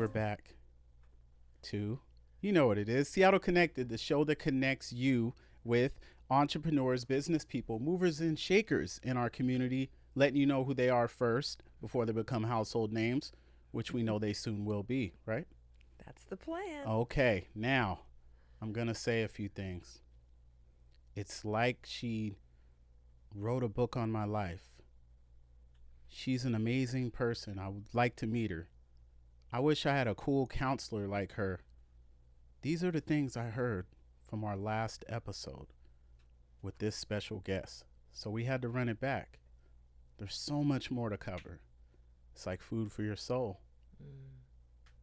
we're back to, you know what it is, Seattle Connected, the show that connects you with entrepreneurs, business people, movers and shakers in our community, letting you know who they are first before they become household names, which we know they soon will be, right? That's the plan. Okay, now I'm going to say a few things. It's like she wrote a book on my life. She's an amazing person. I would like to meet her. I wish I had a cool counselor like her. These are the things I heard from our last episode with this special guest. So we had to run it back. There's so much more to cover. It's like food for your soul.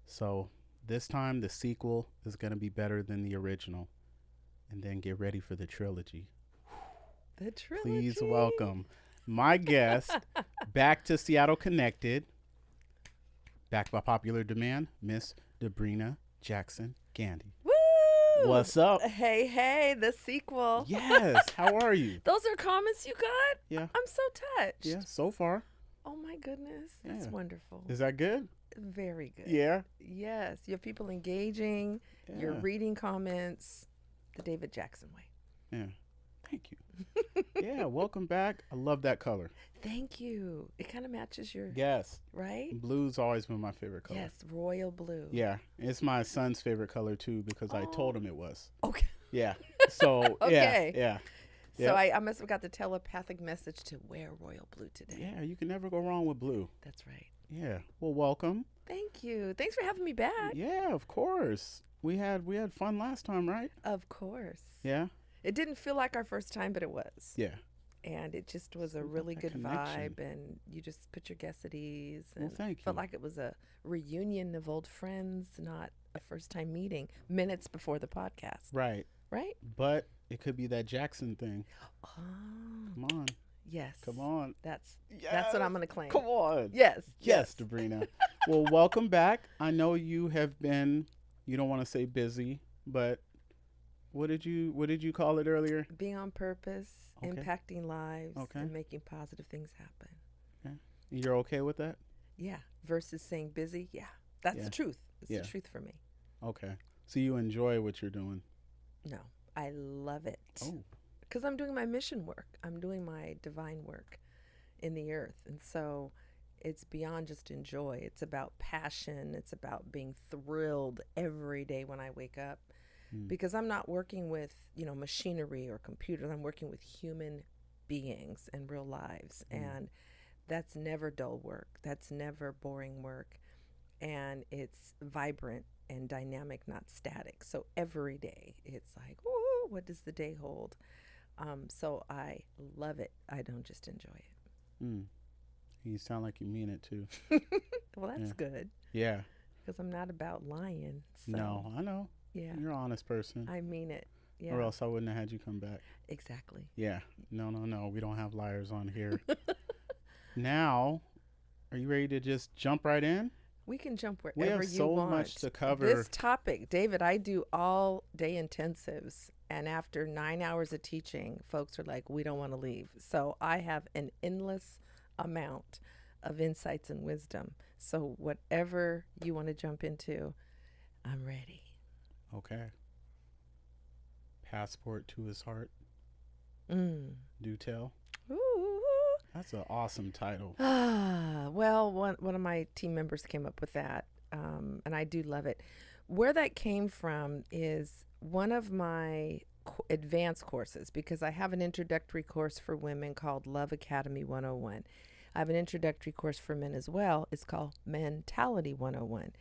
So this time the sequel is going to be better than the original. And then get ready for the trilogy. The trilogy. Please welcome my guest back to Seattle Connected, back by popular demand, Miss Debrena Jackson Gandy. Woo! What's up? Hey, the sequel. Yes. How are you? Those are comments you got? Yeah. I'm so touched. Yeah. So far. Oh my goodness. That's Yeah. wonderful. Is that good? Very good. Yeah. Yes. You have people engaging. Yeah. You're reading comments the David Jackson way. Yeah. Thank you. Yeah. Welcome back. I love that color. Thank you. It kind of matches your, Yes. right? Blue's always been my favorite color. Yes. Royal blue. Yeah. It's my son's favorite color too because I told him it was. Okay. Yeah. So, Okay. Yeah. So I must have got the telepathic message to wear royal blue today. Yeah. You can never go wrong with blue. That's right. Yeah. Well, welcome. Thank you. Thanks for having me back. Yeah, of course. We had fun last time, right? Of course. Yeah. It didn't feel like our first time, but it was. Yeah. And it just was a Something really about good that connection. vibe, and you just put your guests at ease. And Well, thank felt you. like it was a reunion of old friends, not a first time meeting minutes before the podcast. Right. Right? But it could be that Jackson thing. Oh, Come on. yes. Come on. That's Yes. what I'm going to claim. Come on. Yes. Yes, Debrena. Well, welcome back. I know you have been, you don't want to say busy, but what did you call it earlier? Being on purpose, Okay. impacting lives, Okay. and making positive things happen. You're okay with that? Yeah. Versus saying busy. Yeah. That's Yeah. the truth. It's Yeah. the truth for me. Okay. So you enjoy what you're doing. No, I love it. Oh. Because I'm doing my mission work. I'm doing my divine work in the earth. And so it's beyond just enjoy. It's about passion. It's about being thrilled every day when I wake up. Because I'm not working with, machinery or computers. I'm working with human beings and real lives. And that's never dull work. That's never boring work. And it's vibrant and dynamic, not static. So every day it's like, ooh, what does the day hold? So I love it. I don't just enjoy it. You sound like you mean it too. Well, that's good. Yeah. Because I'm not about lying. So, No, I know. Yeah. You're an honest person. I mean it. Yeah. Or else I wouldn't have had you come back. Exactly. Yeah. No. We don't have liars on here. Now, are you ready to just jump right in? We can jump We wherever have you so want. much to cover. This topic, David, I do all day intensives. And after 9 hours of teaching, folks are like, we don't want to leave. So I have an endless amount of insights and wisdom. So whatever you want to jump into, I'm ready. Okay. Passport to his heart. Do tell. Ooh. That's an awesome title. Well, one of my team members came up with that, and I do love it. Where that came from is one of my advanced courses, because I have an introductory course for women called Love Academy 101. I have an introductory course for men as well. It's called Mentality 101.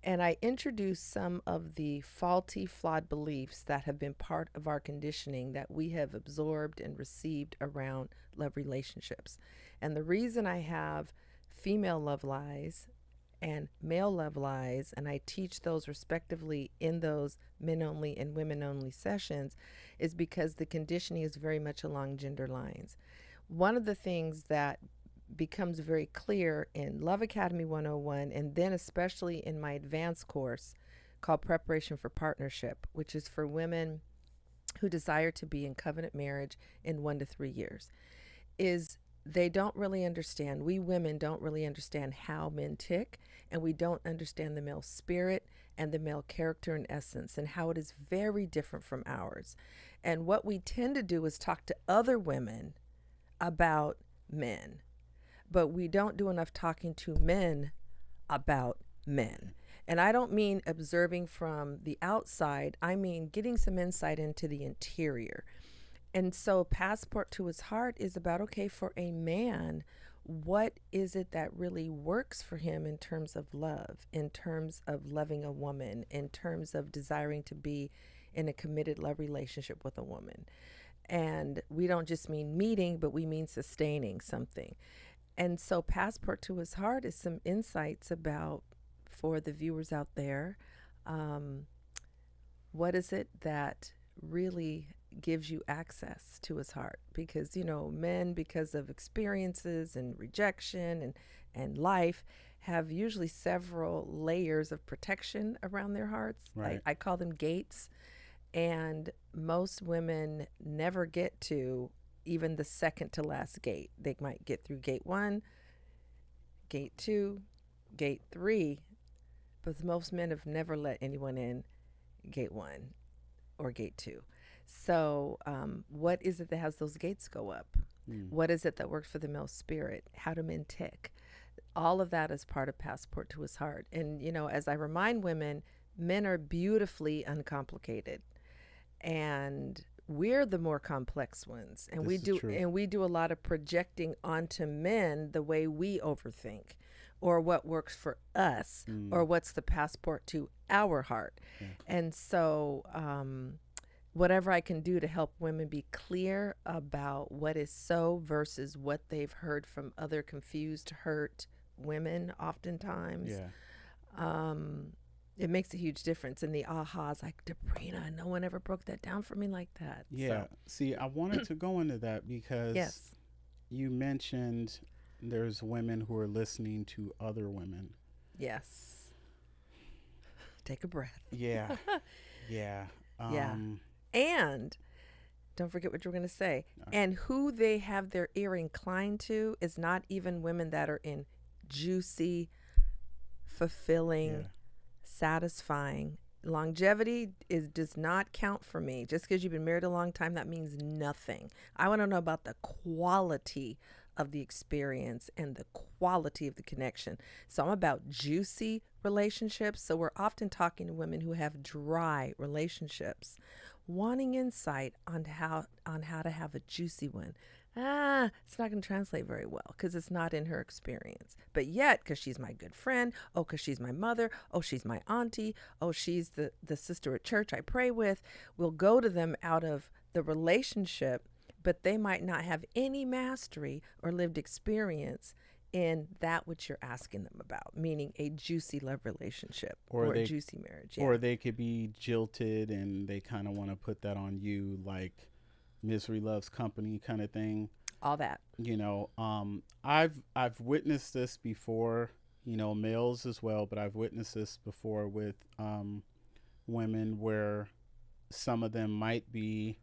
And I introduce some of the faulty, flawed beliefs that have been part of our conditioning that we have absorbed and received around love relationships. And the reason I have female love lies and male love lies, and I teach those respectively in those men only and women only sessions, is because the conditioning is very much along gender lines. One of the things that becomes very clear in Love Academy 101, and then especially in my advanced course called Preparation for Partnership, which is for women who desire to be in covenant marriage in 1 to 3 years, is they don't really understand. We women don't really understand how men tick, and we don't understand the male spirit and the male character and essence and how it is very different from ours. And what we tend to do is talk to other women about men, but we don't do enough talking to men about men. And I don't mean observing from the outside, I mean getting some insight into the interior. And so, Passport to His Heart is about, okay, for a man, what is it that really works for him in terms of love, in terms of loving a woman, in terms of desiring to be in a committed love relationship with a woman? And we don't just mean meeting, but we mean sustaining something. And so, Passport to His Heart is some insights about, for the viewers out there, what is it that really gives you access to his heart? Because, you know, men, because of experiences and rejection and life, have usually several layers of protection around their hearts. Right. I call them gates. And most women never get to even the second to last gate. They might get through gate 1, gate 2, gate 3, but most men have never let anyone in gate 1 or gate 2. So, what is it that has those gates go up? What is it that works for the male spirit? How do men tick? All of that is part of Passport to His Heart. And, you know, as I remind women, men are beautifully uncomplicated, and we're the more complex ones. And we do a lot of projecting onto men the way we overthink, or what works for us, or what's the passport to our heart. Yeah. And so, whatever I can do to help women be clear about what is so versus what they've heard from other confused, hurt women oftentimes. Yeah. It makes a huge difference. And the ahas, like, Debrena, no one ever broke that down for me like that. Yeah. So, See, I wanted to go into that because yes. you mentioned there's women who are listening to other women. Yes. Take a breath. Yeah. Yeah. Yeah. And don't forget what you're going to say. And who they have their ear inclined to is not even women that are in juicy, fulfilling, satisfying. Longevity does not count for me. Just because you've been married a long time, that means nothing. I want to know about the quality of the experience and the quality of the connection. So I'm about juicy relationships. So we're often talking to women who have dry relationships, wanting insight on how to have a juicy one. It's not going to translate very well because it's not in her experience. But yet, because she's my good friend, because she's my mother, she's my auntie, she's the sister at church I pray with, we'll go to them out of the relationship, but they might not have any mastery or lived experience in that which you're asking them about, meaning a juicy love relationship or a juicy marriage. Yeah. Or they could be jilted and they kind of want to put that on you, like misery loves company kind of thing. All that. You know, I've witnessed this before, you know, males as well, but I've witnessed this before with women where some of them might be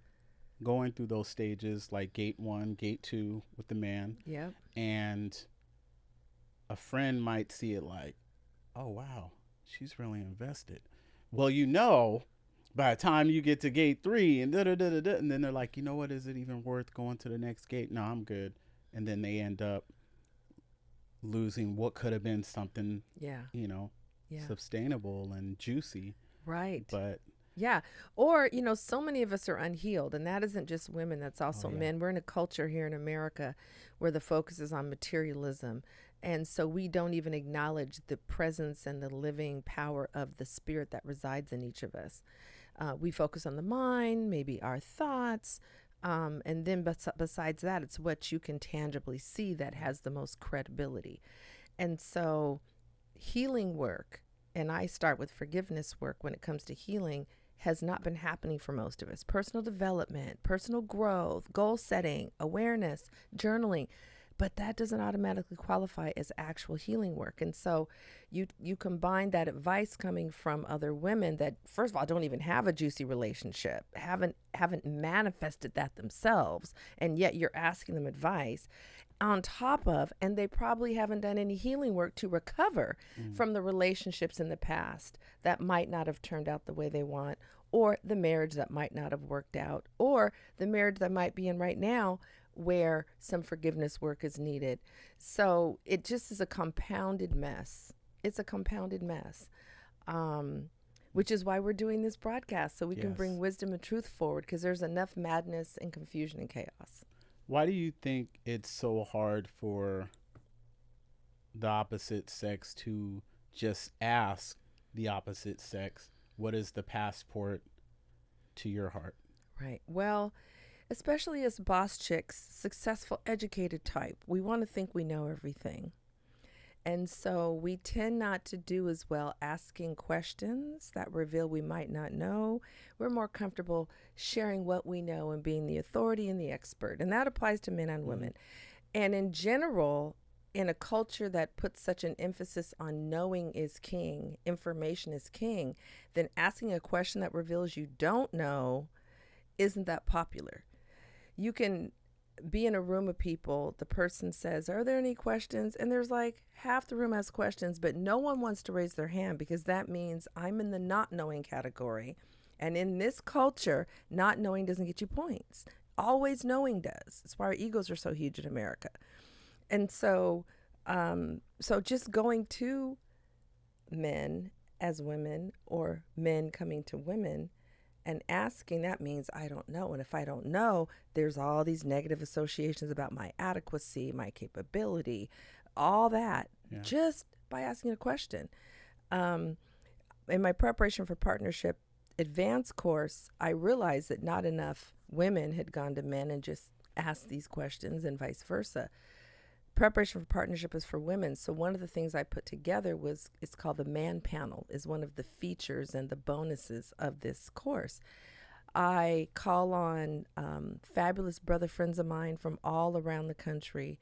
going through those stages, like gate 1, gate 2 with the man. Yeah. And a friend might see it like, oh, wow, she's really invested. Well, you know, by the time you get to gate 3 and and then they're like, you know what, is it even worth going to the next gate? No, I'm good. And then they end up losing what could have been something, you know, sustainable and juicy. Right. But yeah. Or, you know, so many of us are unhealed, and that isn't just women, that's also men. We're in a culture here in America where the focus is on materialism. And so we don't even acknowledge the presence and the living power of the spirit that resides in each of us. We focus on the mind, maybe our thoughts. And then besides that, it's what you can tangibly see that has the most credibility. And so healing work, and I start with forgiveness work when it comes to healing, has not been happening for most of us. Personal development, personal growth, goal setting, awareness, journaling. but that doesn't automatically qualify as actual healing work. And so you combine that advice coming from other women that, first of all, don't even have a juicy relationship, haven't manifested that themselves, and yet you're asking them advice on top of, and they probably haven't done any healing work to recover from the relationships in the past that might not have turned out the way they want, or the marriage that might not have worked out, or the marriage that might be in right now where some forgiveness work is needed. So it just is a compounded mess. It's a compounded mess, which is why we're doing this broadcast, so we can bring wisdom and truth forward, because there's enough madness and confusion and chaos. Why do you think it's so hard for the opposite sex to just ask the opposite sex, what is the passport to your heart? Right. Well, especially as boss chicks, successful, educated type, we want to think we know everything. And so we tend not to do as well asking questions that reveal we might not know. We're more comfortable sharing what we know and being the authority and the expert. And that applies to men and women. And in general, in a culture that puts such an emphasis on knowing is king, information is king, then asking a question that reveals you don't know isn't that popular. You can be in a room of people, the person says, are there any questions? And there's like half the room has questions, but no one wants to raise their hand, because that means I'm in the not knowing category. And in this culture, not knowing doesn't get you points. Always knowing does. That's why our egos are so huge in America. And so, so just going to men as women, or men coming to women and asking, that means I don't know. And if I don't know, there's all these negative associations about my adequacy, my capability, all that, just by asking a question. In my preparation for partnership advanced course, I realized that not enough women had gone to men and just asked these questions, and vice versa. Preparation for partnership is for women. So one of the things I put together was, it's called the Man Panel, is one of the features and the bonuses of this course. I call on fabulous brother friends of mine from all around the country.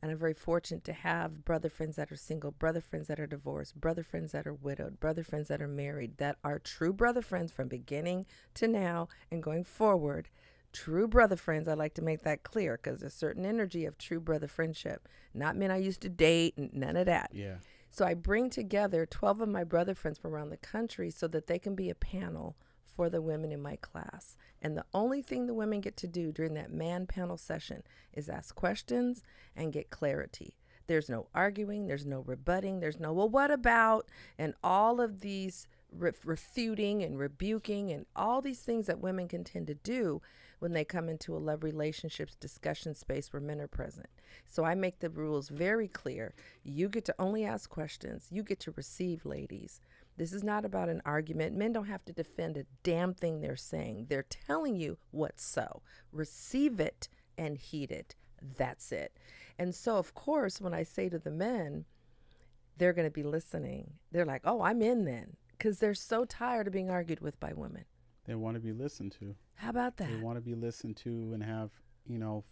And I'm very fortunate to have brother friends that are single, brother friends that are divorced, brother friends that are widowed, brother friends that are married, that are true brother friends from beginning to now and going forward. True brother friends, I like to make that clear, because there's a certain energy of true brother friendship. Not men I used to date, and none of that. Yeah. So I bring together 12 of my brother friends from around the country so that they can be a panel for the women in my class. And the only thing the women get to do during that man panel session is ask questions and get clarity. There's no arguing, there's no rebutting, there's no, well, what about, and all of these refuting and rebuking and all these things that women can tend to do when they come into a love relationships discussion space where men are present. So I make the rules very clear. You get to only ask questions. You get to receive, ladies. This is not about an argument. Men don't have to defend a damn thing they're saying. They're telling you what's so. Receive it and heed it. That's it. And so, of course, when I say to the men, they're going to be listening. They're like, oh, I'm in then. Because they're so tired of being argued with by women. They want to be listened to. How about that? They want to be listened to and have,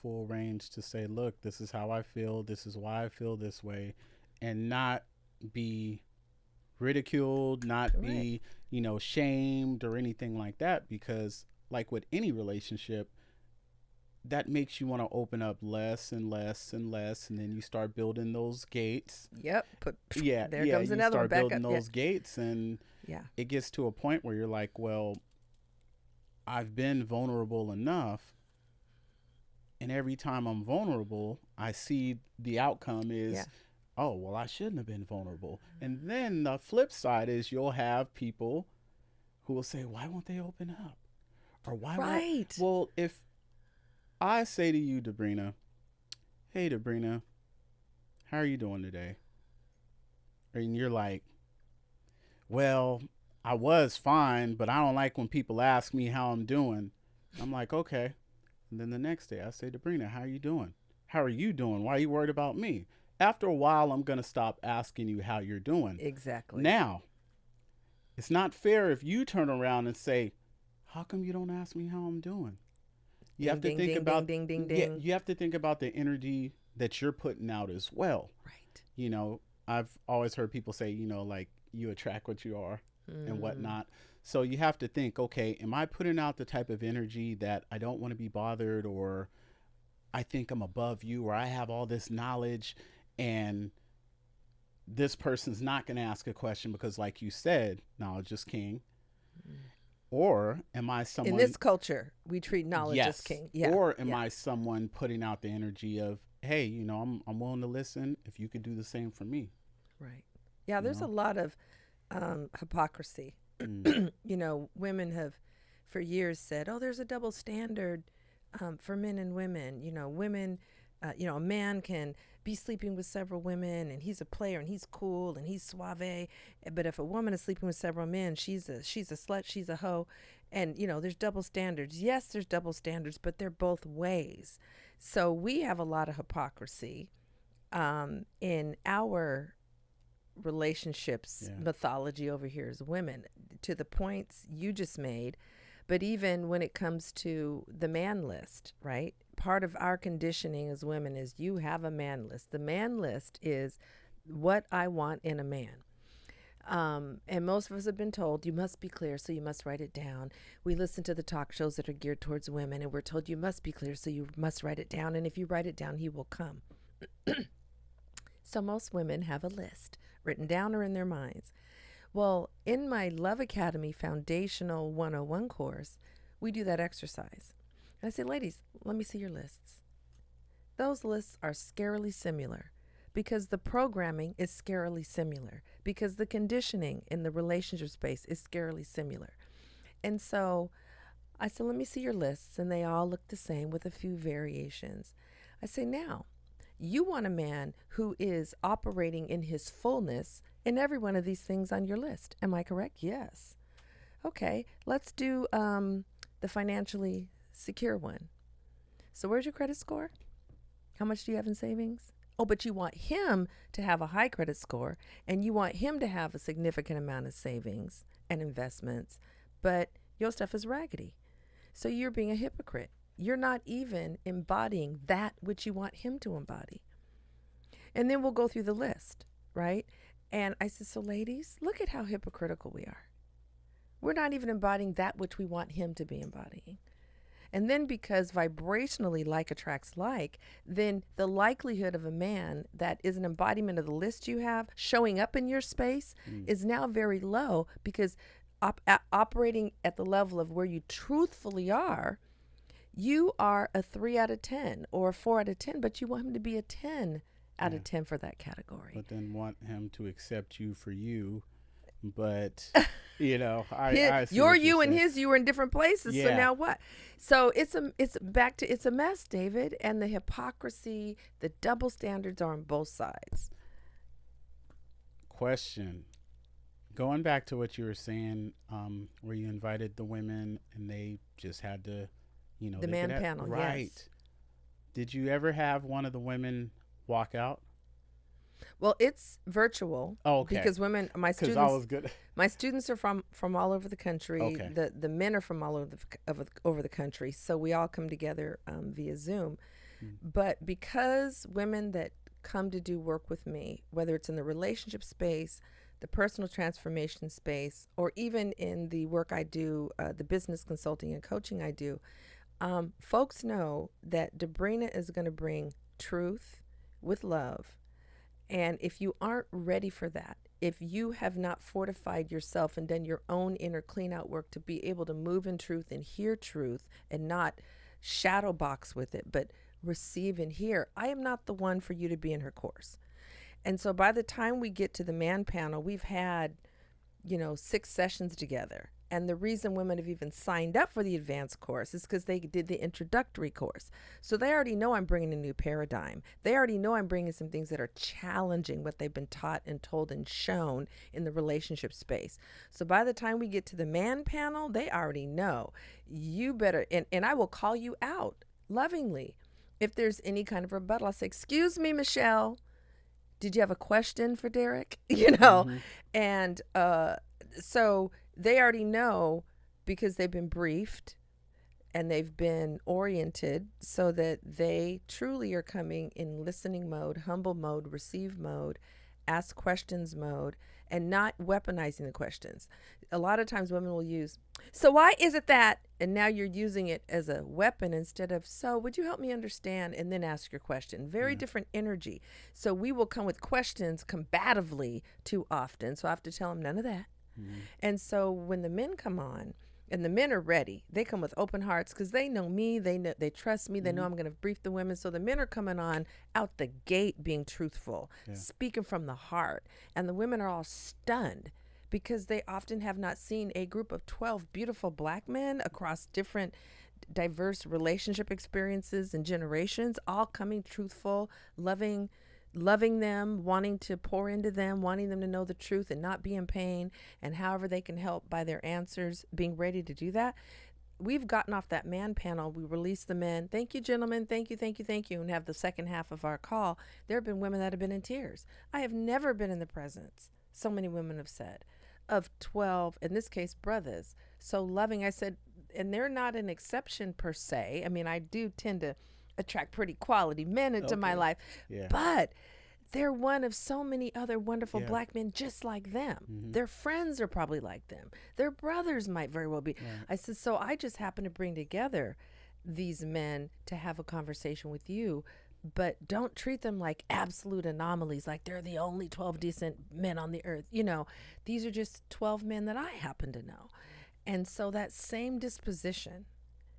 full range to say, look, this is how I feel. This is why I feel this way. And not be ridiculed, not be, shamed or anything like that. Because like with any relationship, that makes you want to open up less and less and less, and then you start building those gates. Yep. There comes another one. You start building those gates, and it gets to a point where you're like, well, I've been vulnerable enough, and every time I'm vulnerable, I see the outcome is, oh, well, I shouldn't have been vulnerable. And then the flip side is you'll have people who will say, why won't they open up? Or why won't? Well, if I say to you, Debrena, hey, Debrena, how are you doing today? And you're like, well, I was fine, but I don't like when people ask me how I'm doing. I'm like, okay. And then the next day I say, Debrena, how are you doing? How are you doing? Why are you worried about me? After a while, I'm going to stop asking you how you're doing. Exactly. Now, it's not fair if you turn around and say, how come you don't ask me how I'm doing? You have to think about you have to think about the energy that you're putting out as well. Right. You know, I've always heard people say, you know, like you attract what you are and Mm. whatnot. So you have to think, okay, am I putting out the type of energy that I don't want to be bothered, or I think I'm above you, or I have all this knowledge and this person's not going to ask a question because, like you said, knowledge is king? Mm. Or am I In someone, this culture, we treat knowledge as yes, king. Yeah. or am Yeah. I someone putting out the energy of, hey, you know, I'm willing to listen if you could do the same for me, Right. Yeah, you there's a know? lot of hypocrisy. Mm, Women have for years said, "Oh, there's a double standard for men and women." Women, a man can be sleeping with several women, and he's a player, and he's cool, and he's suave. But if a woman is sleeping with several men, she's a slut, she's a hoe, and there's double standards. Yes, there's double standards, but they're both ways. So we have a lot of hypocrisy in our relationships yeah. mythology over here as women, to the points you just made. But even when it comes to the man list, right? Part of our conditioning as women is you have a man list. The man list is what I want in a man. And most of us have been told you must be clear, so you must write it down. We listen to the talk shows that are geared towards women, and we're told you must be clear, so you must write it down. And if you write it down, he will come. So most women have a list written down or in their minds. Well, in my Love Academy Foundational 101 course, we do that exercise. And I say, ladies, let me see your lists. Those lists are scarily similar because the programming is scarily similar, because the conditioning in the relationship space is scarily similar. And so I said, let me see your lists. And they all look the same with a few variations. I say, now, you want a man who is operating in his fullness in every one of these things on your list. Am I correct? Yes. Okay, let's do the financially secure one. So, where's your credit score? How much do you have in savings? Oh, but you want him to have a high credit score, and you want him to have a significant amount of savings and investments, but your stuff is raggedy. So, you're being a hypocrite. You're not even embodying that which you want him to embody. And then we'll go through the list, right? And I said, so ladies, look at how hypocritical we are. We're not even embodying that which we want him to be embodying. And then because vibrationally like attracts like, then the likelihood of a man that is an embodiment of the list you have showing up in your space Mm. is now very low, because operating at the level of where you truthfully are, you are a 3 out of 10 or a 4 out of 10, but you want him to be a 10 out Yeah. of 10 for that category. But then want him to accept you for you. But, you know, I see Your what you you're and saying. his you are in different places. So Yeah. now what? So it's a mess, David, and the hypocrisy, the double standards are on both sides. Question. Going back to what you were saying, where you invited the women and they just had to, you know, The they man could have, panel, right. yes. Did you ever have one of the women walk out? Well, it's virtual Oh, okay. because women, Because I was good. my students are from all over the country. Okay. The men are from all over the country, so we all come together via Zoom. Mm. But because women that come to do work with me, whether it's in the relationship space, the personal transformation space, or even in the work I do, the business consulting and coaching I do, folks know that Debrena is going to bring truth with love. And if you aren't ready for that, if you have not fortified yourself and done your own inner clean out work to be able to move in truth and hear truth and not shadow box with it, but receive and hear, I am not the one for you to be in her course. And so by the time we get to the man panel, we've had, 6 sessions together. And the reason women have even signed up for the advanced course is because they did the introductory course. So they already know I'm bringing a new paradigm. They already know I'm bringing some things that are challenging what they've been taught and told and shown in the relationship space. So by the time we get to the man panel, they already know. You better, and I will call you out lovingly. If there's any kind of rebuttal, I'll say, excuse me, Michelle, did you have a question for Derek? Mm-hmm. And so they already know because they've been briefed and they've been oriented so that they truly are coming in listening mode, humble mode, receive mode, ask questions mode, and not weaponizing the questions. A lot of times women will use, so why is it that? And now you're using it as a weapon instead of, so would you help me understand? And then ask your question. Very different energy. So we will come with questions combatively too often. So I have to tell them none of that. And so when the men come on, and the men are ready, they come with open hearts because they know me, they trust me, they know I'm going to brief the women. So the men are coming on out the gate being truthful, speaking from the heart. And the women are all stunned because they often have not seen a group of 12 beautiful black men across different diverse relationship experiences and generations, all coming truthful, loving them, wanting to pour into them, wanting them to know the truth and not be in pain, and however they can help by their answers, being ready to do that. We've gotten off that man panel. We release the men. Thank you, gentlemen. Thank you, thank you, thank you. And have the second half of our call. There have been women that have been in tears. I have never been in the presence, so many women have said, of 12, in this case, brothers, so loving. I said, and they're not an exception per se. I mean, I do tend to attract pretty quality men into my life, but they're one of so many other wonderful black men just like them. Their friends are probably like them. Their brothers might very well be. I said, so I just happen to bring together these men to have a conversation with you, but don't treat them like absolute anomalies, like they're the only 12 decent men on the earth. You know, these are just 12 men that I happen to know. And so that same disposition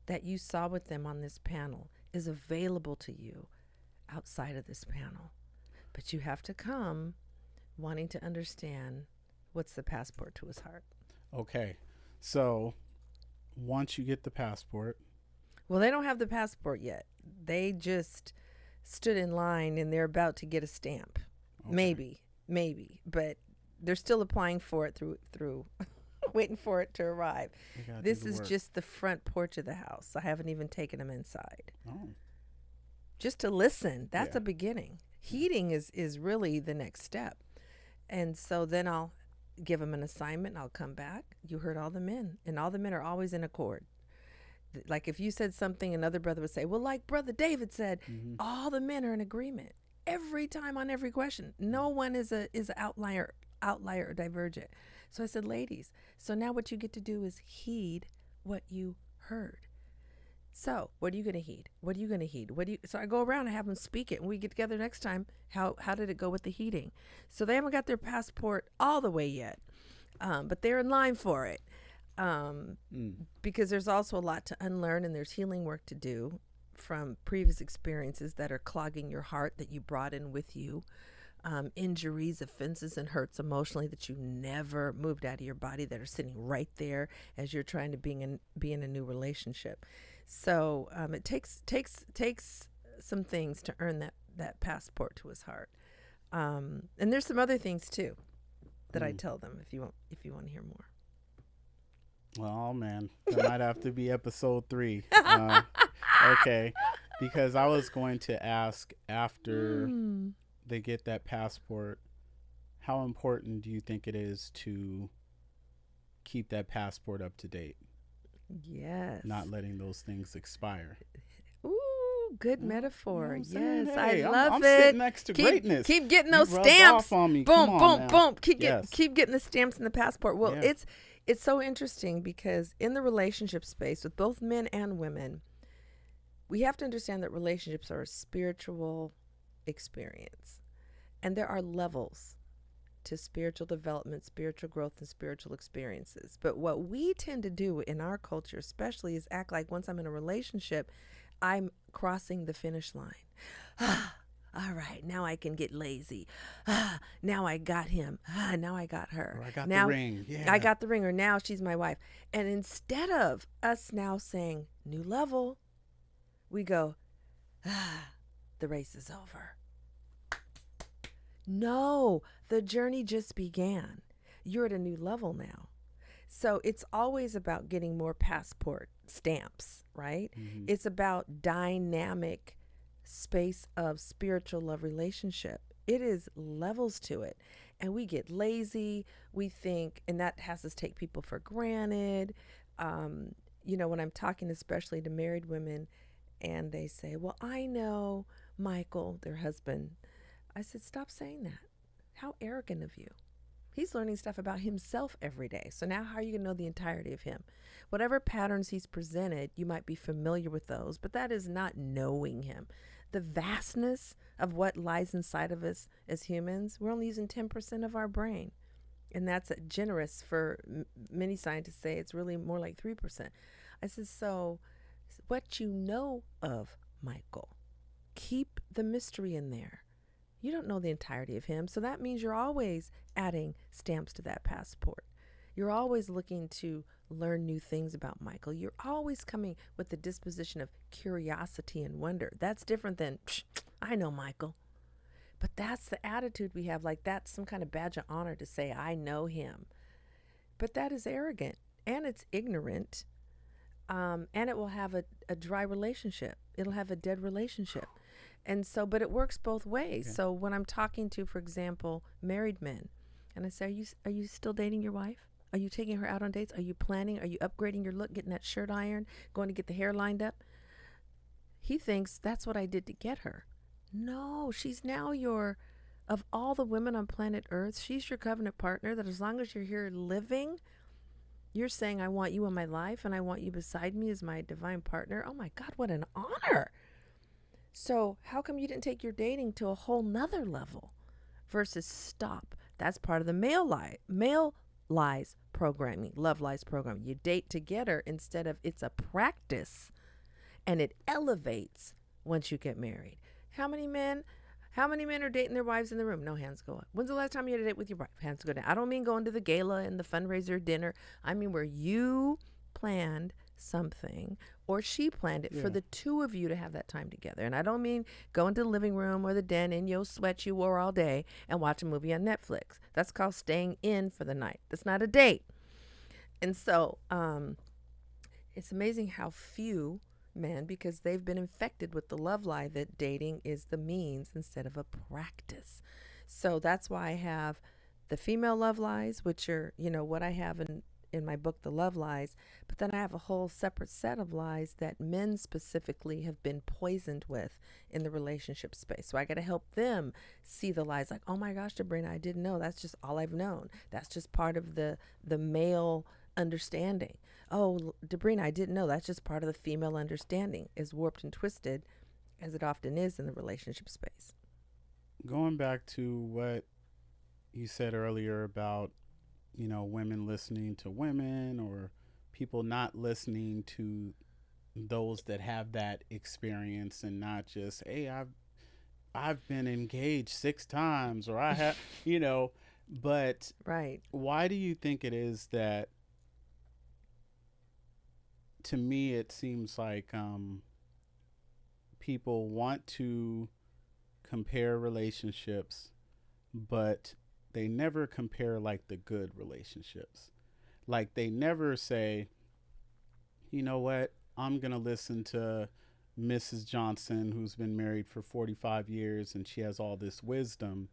that you saw with them on this panel is available to you outside of this panel. But you have to come wanting to understand what's the passport to his heart. Okay. So once you get the passport. Well, they don't have the passport yet. They just stood in line and they're about to get a stamp. Okay. Maybe. But they're still applying for it through waiting for it to arrive. This is just the front porch of the house. I haven't even taken them inside. Oh. Just to listen. That's a beginning. Heating is really the next step. And so then I'll give them an assignment and I'll come back. You heard all the men, and all the men are always in accord. Like if you said something, another brother would say, well, like Brother David said, all the men are in agreement every time on every question. No one is an outlier or divergent. So I said, ladies, so now what you get to do is heed what you heard. So what are you going to heed? What are you going to heed? So I go around and have them speak it, and we get together next time. How did it go with the heeding? So they haven't got their passport all the way yet, but they're in line for it, because there's also a lot to unlearn, and there's healing work to do from previous experiences that are clogging your heart that you brought in with you. Injuries, offenses, and hurts emotionally that you never moved out of your body that are sitting right there as you're trying to be in a new relationship. So it takes some things to earn that passport to his heart. And there's some other things too that I tell them if you want to hear more. Well, man, that might have to be episode 3. Okay, because I was going to ask after they get that passport, how important do you think it is to keep that passport up to date? Yes. Not letting those things expire. Ooh, good metaphor. You know yes, hey, I love I'm it. Sitting next to greatness. Keep getting those you stamps. Off on me. Boom, boom, now. boom. Keep getting the stamps in the passport. Well, Yeah. it's so interesting because in the relationship space with both men and women, we have to understand that relationships are a spiritual experience. And there are levels to spiritual development, spiritual growth, and spiritual experiences. But what we tend to do in our culture especially is act like once I'm in a relationship, I'm crossing the finish line. All right, now I can get lazy. Now I got him. Now I got her. Or I got now, the ring. Yeah. I got the ring, or now she's my wife. And instead of us now saying, new level, we go, the race is over. No, the journey just began. You're at a new level now. So it's always about getting more passport stamps, right? Mm-hmm. It's about dynamic space of spiritual love relationship. It is levels to it. And we get lazy. We think, and that has us take people for granted. when I'm talking especially to married women and they say, well, I know Michael, their husband, I said, stop saying that. How arrogant of you. He's learning stuff about himself every day. So now how are you going to know the entirety of him? Whatever patterns he's presented, you might be familiar with those, but that is not knowing him. The vastness of what lies inside of us as humans, we're only using 10% of our brain. And that's generous for many scientists say it's really more like 3%. I said, so what you know of Michael, keep the mystery in there. You don't know the entirety of him. So that means you're always adding stamps to that passport. You're always looking to learn new things about Michael. You're always coming with the disposition of curiosity and wonder. That's different than, I know Michael. But that's the attitude we have, like that's some kind of badge of honor to say, I know him. But that is arrogant and it's ignorant. And it will have a dry relationship. It'll have a dead relationship. And so, but it works both ways. Yeah. So when I'm talking to, for example, married men, and I say, are you still dating your wife? Are you taking her out on dates? Are you planning? Are you upgrading your look, getting that shirt ironed, going to get the hair lined up? He thinks that's what I did to get her. No, she's now of all the women on planet Earth, she's your covenant partner that as long as you're here living, you're saying, I want you in my life and I want you beside me as my divine partner. Oh my God, what an honor. So how come you didn't take your dating to a whole nother level versus stop? That's part of the male lies programming, love lies programming. You date to get her instead of it's a practice and it elevates once you get married. How many men are dating their wives in the room? No, hands go up. When's the last time you had a date with your wife? Hands go down. I don't mean going to the gala and the fundraiser dinner. I mean where you planned something or she planned it for the two of you to have that time together. And I don't mean going to the living room or the den in your sweat you wore all day and watch a movie on Netflix. That's called staying in for the night. That's not a date. And so it's amazing how few men, because they've been infected with the love lie that dating is the means instead of a practice. So that's why I have the female love lies, which are, what I have in my book, The Love Lies. But then I have a whole separate set of lies that men specifically have been poisoned with in the relationship space. So I got to help them see the lies like, oh my gosh, Debrena, I didn't know. That's just all I've known. That's just part of the male understanding. Oh, Debrena, I didn't know. That's just part of the female understanding, as warped and twisted as it often is in the relationship space. Going back to what you said earlier about, women listening to women or people not listening to those that have that experience and not just, hey, I've been engaged 6 times or I have, but right. Why do you think it is that, to me, it seems like people want to compare relationships, but they never compare like the good relationships. Like they never say, you know what, I'm going to listen to Mrs. Johnson, who's been married for 45 years and she has all this wisdom.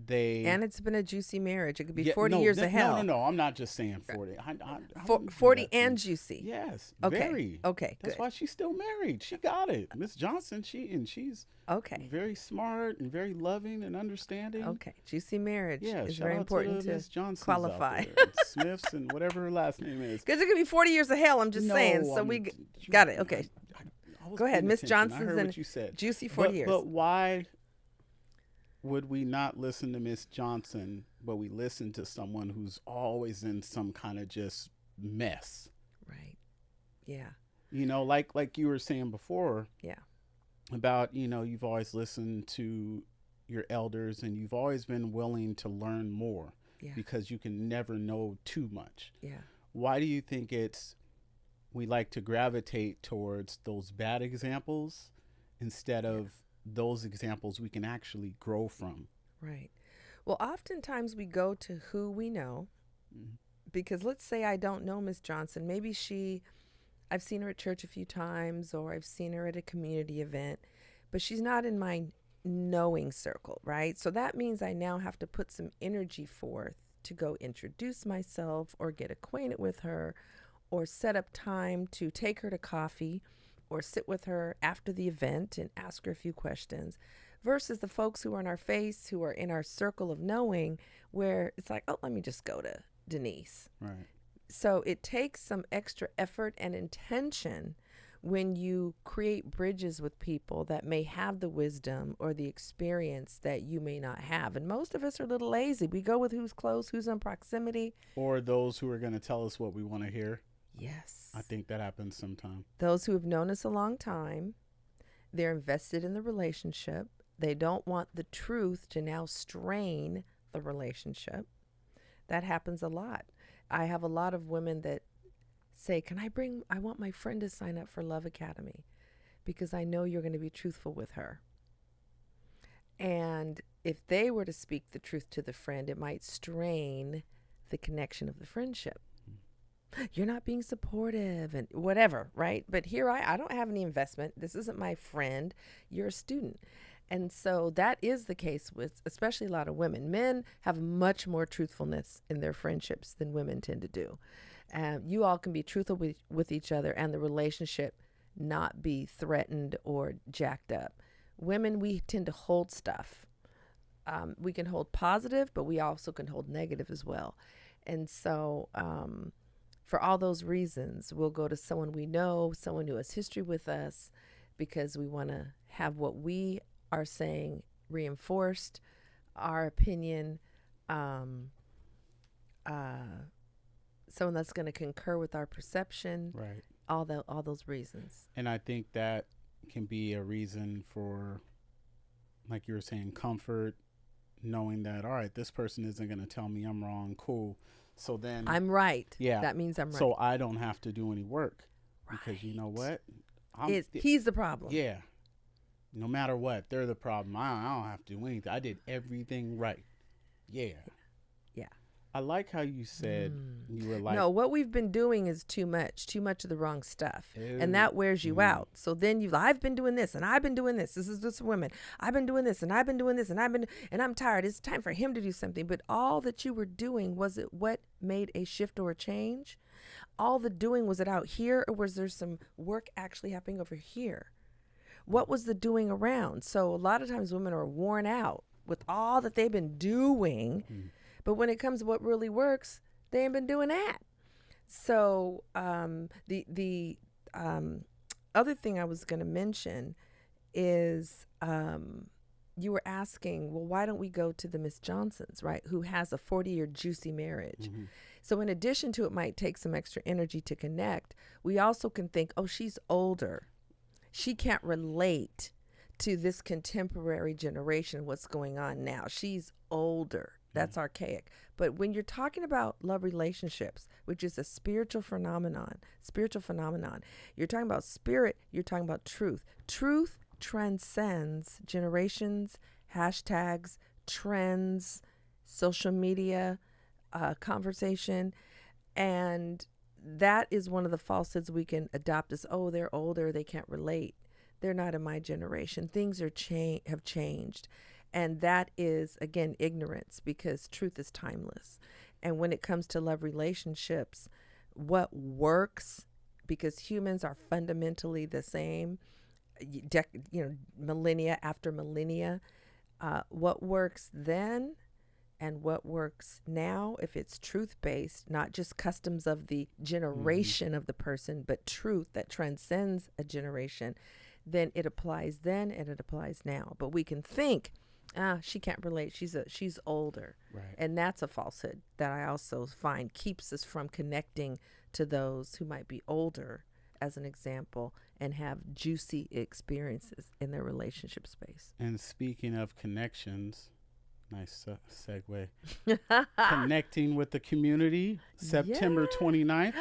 And it's been a juicy marriage. It could be 40 years of hell. No. I'm not just saying 40. 40 and juicy. Yes. Okay. Very. Okay. That's good. why she's still married. She got it. Miss Johnson, she's okay. Very smart and very loving and understanding. Okay. Juicy marriage is shout very out important to qualify. Smiths and whatever her last name is. Because it could be 40 years of hell. I'm just saying. So we got it. Okay. Go ahead. Miss Johnson's in juicy 40 years. But why would we not listen to Miss Johnson, but we listen to someone who's always in some kind of just mess? Right. Yeah. Like you were saying before. Yeah. About, you've always listened to your elders and you've always been willing to learn more because you can never know too much. Yeah. Why do you think we like to gravitate towards those bad examples instead of those examples we can actually grow from? Right. Well, oftentimes we go to who we know, because let's say I don't know Miss Johnson. Maybe I've seen her at church a few times or I've seen her at a community event, but she's not in my knowing circle, right? So that means I now have to put some energy forth to go introduce myself or get acquainted with her or set up time to take her to coffee or sit with her after the event and ask her a few questions, versus the folks who are in our face, who are in our circle of knowing, where it's like, oh, let me just go to Denise. Right. So it takes some extra effort and intention when you create bridges with people that may have the wisdom or the experience that you may not have. And most of us are a little lazy. We go with who's close, who's in proximity. Or those who are going to tell us what we want to hear. Yes. I think that happens sometimes. Those who have known us a long time, they're invested in the relationship. They don't want the truth to now strain the relationship. That happens a lot. I have a lot of women that say, I want my friend to sign up for Love Academy because I know you're going to be truthful with her. And if they were to speak the truth to the friend, it might strain the connection of the friendship. You're not being supportive and whatever, right? But here I don't have any investment. This isn't my friend. You're a student. And so that is the case with especially a lot of women. Men have much more truthfulness in their friendships than women tend to do. You all can be truthful with each other and the relationship not be threatened or jacked up. Women, we tend to hold stuff. We can hold positive, but we also can hold negative as well. And so for all those reasons, we'll go to someone we know, someone who has history with us, because we want to have what we are saying reinforced, our opinion, someone that's going to concur with our perception, right? All those reasons. And I think that can be a reason for, like you were saying, comfort, knowing that, all right, this person isn't going to tell me I'm wrong. Cool. So then I'm right. Yeah. That means I'm right. So I don't have to do any work. Right. Because you know what? He's the problem. Yeah. No matter what, they're the problem. I don't have to do anything. I did everything right. Yeah. Yeah. I like how you said you were like, no, what we've been doing is too much of the wrong stuff. Ew. And that wears you out. So then I've been doing this and I've been doing this. This is just women. I've been doing this and I've been doing this and I'm tired. It's time for him to do something. But all that you were doing, was it what made a shift or a change? All the doing, was it out here, or was there some work actually happening over here? What was the doing around? So a lot of times women are worn out with all that they've been doing. But when it comes to what really works, they ain't been doing that. So the other thing I was going to mention is you were asking, well, why don't we go to the Miss Johnsons, right, who has a 40-year juicy marriage? Mm-hmm. So in addition to it might take some extra energy to connect, we also can think, oh, she's older. She can't relate to this contemporary generation, what's going on now. She's older. That's archaic. But when you're talking about love relationships, which is a spiritual phenomenon, you're talking about spirit, you're talking about truth. Truth transcends generations, hashtags, trends, social media, conversation. And that is one of the falsehoods we can adopt as, oh, they're older, they can't relate. They're not in my generation. Things have changed. And that is, again, ignorance, because truth is timeless. And when it comes to love relationships, what works, because humans are fundamentally the same, millennia after millennia, what works then and what works now, if it's truth-based, not just customs of the generation of the person, but truth that transcends a generation, then it applies then and it applies now. But we can think, she can't relate. She's older. Right. And that's a falsehood that I also find keeps us from connecting to those who might be older, as an example, and have juicy experiences in their relationship space. And speaking of connections, nice segue. Connecting with the community, September 29th.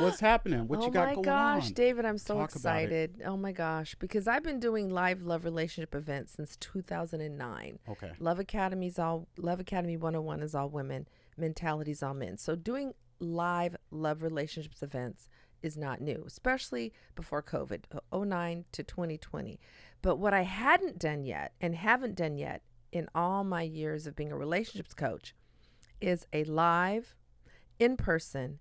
What's happening? What you got going on? Oh my gosh, David, I'm so Talk excited. Oh my gosh, because I've been doing live love relationship events since 2009. Okay. Love Academy 101 is all women, Mentality's all men. So doing live love relationships events is not new, especially before COVID, 09 to 2020. But what I hadn't done yet and haven't done yet in all my years of being a relationships coach is a live, in-person,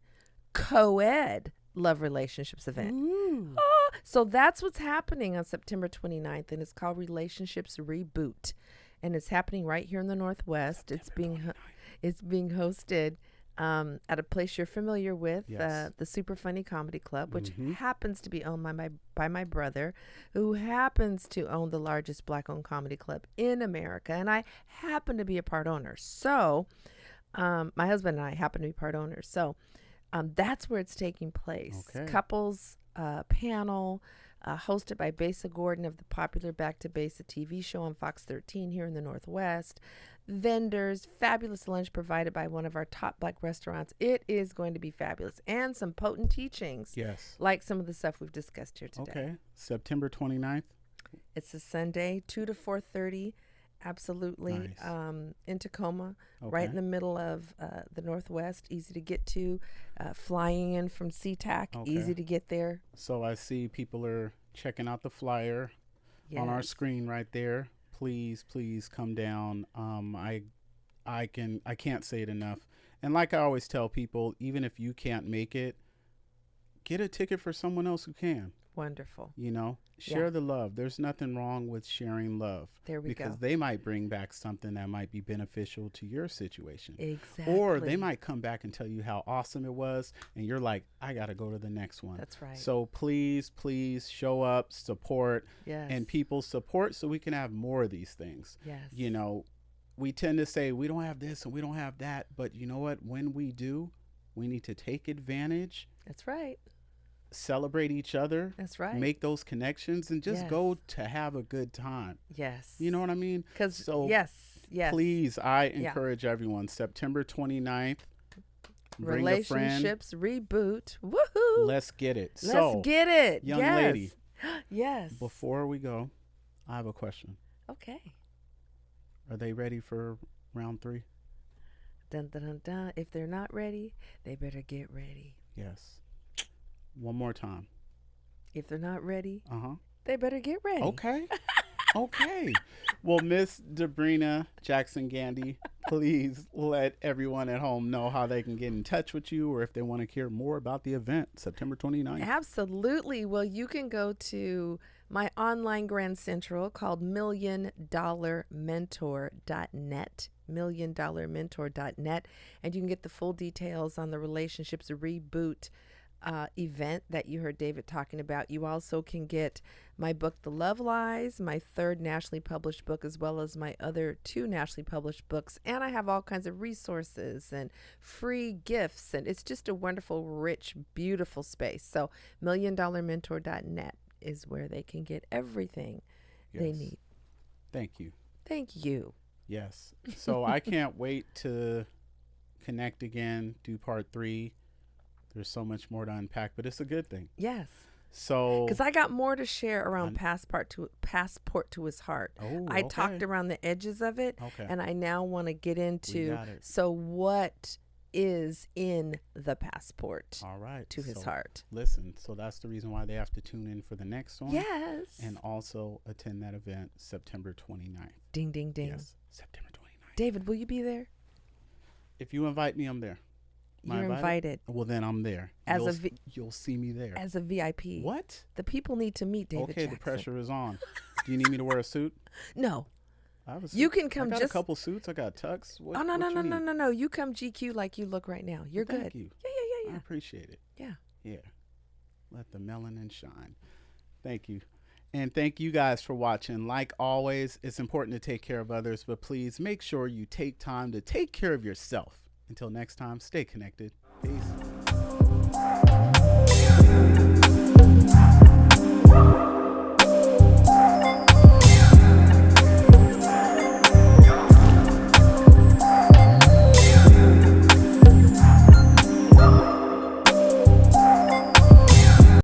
co-ed love relationships event. Ooh. So that's what's happening on September 29th, and it's called Relationships Reboot, and it's happening right here in the Northwest. It's being hosted at a place you're familiar with, Yes. the Super Funny Comedy Club, which Mhm. happens to be owned by my brother, who happens to own the largest Black-owned comedy club in America, and I happen to be a part owner. So my husband and I happen to be part owners. So that's where it's taking place. Okay. Couples panel hosted by Besa Gordon of the popular Back to Besa TV show on Fox 13 here in the Northwest. Vendors, fabulous lunch provided by one of our top Black restaurants. It is going to be fabulous. And some potent teachings, Yes. like some of the stuff we've discussed here today. Okay. September 29th. It's a Sunday, 2 to 4:30. Absolutely. Nice. In Tacoma, Okay. right in the middle of the Northwest, easy to get to. Flying in from SeaTac, Okay. easy to get there. So I see people are checking out the flyer on our Yes. screen right there. Please come down. I can't say it enough. And like I always tell people, even if you can't make it, get a ticket for someone else who can. Wonderful. You know, share Yeah. the love. There's nothing wrong with sharing love. There we because go. they might bring back something that might be beneficial to your situation. Exactly. Or they might come back and tell you how awesome it was, and you're like, I got to go to the next one. That's right. So please show up, support, Yes. and people support so we can have more of these things. Yes. You know, we tend to say we don't have this and we don't have that, but you know what? When we do, we need to take advantage, That's right. celebrate each other, That's right. make those connections, and just Yes. go to have a good time. Yes. You know what I mean? Because So yes. please, I encourage everyone, September 29th, bring a friend. Relationships Reboot. Woohoo. Let's get it. Let's So, get it. young yes. lady, Yes. before we go, I have a question. Okay. Are they ready for round 3? Dun, dun, dun, dun. If they're not ready, they better get ready. Yes. One more time. If they're not ready, Uh-huh. they better get ready. Okay. Okay. Well, Miss Debrena Jackson Gandy, please let everyone at home know how they can get in touch with you or if they want to hear more about the event, September 29th. Absolutely. Well, you can go to my online Grand Central called milliondollarmentor.net, milliondollarmentor.net, and you can get the full details on the Relationships Reboot event that you heard David talking about. You also can get my book, The Love Lies, my 3rd nationally published book, as well as my other 2 nationally published books. And I have all kinds of resources and free gifts. And it's just a wonderful, rich, beautiful space. So milliondollarmentor.net is where they can get everything they Yes. need. Thank you. Thank you. Yes. So I can't wait to connect again, do part 3. There's so much more to unpack, but it's a good thing. Yes. So, Because I got more to share around Passport to His Heart. oh, I okay. talked around the edges of it, Okay. and I now want to get into, got it. so what is in the passport All right. to his So, heart? Listen, so that's the reason why they have to tune in for the next one. Yes. And also attend that event September 29th. Ding, ding, ding. Yes, September 29th. David, will you be there? If you invite me, I'm there. Am I You're invited Well, then I'm there. As you'll, a V- you'll see me there. as a VIP. What? The people need to meet David Okay, Jackson. the pressure is on. Do you need me to wear a suit? No. I have a suit. You can come I got just. a couple suits. I got tux. What, Oh, no, what no, you no, need? no, no, no. You come GQ like you look right now. You're Thank good. you. Yeah, yeah, I yeah, appreciate it. yeah. Yeah. Let the melanin shine. Thank you. And thank you guys for watching. Like always, it's important to take care of others, but please make sure you take time to take care of yourself. Until next time, stay connected. Peace.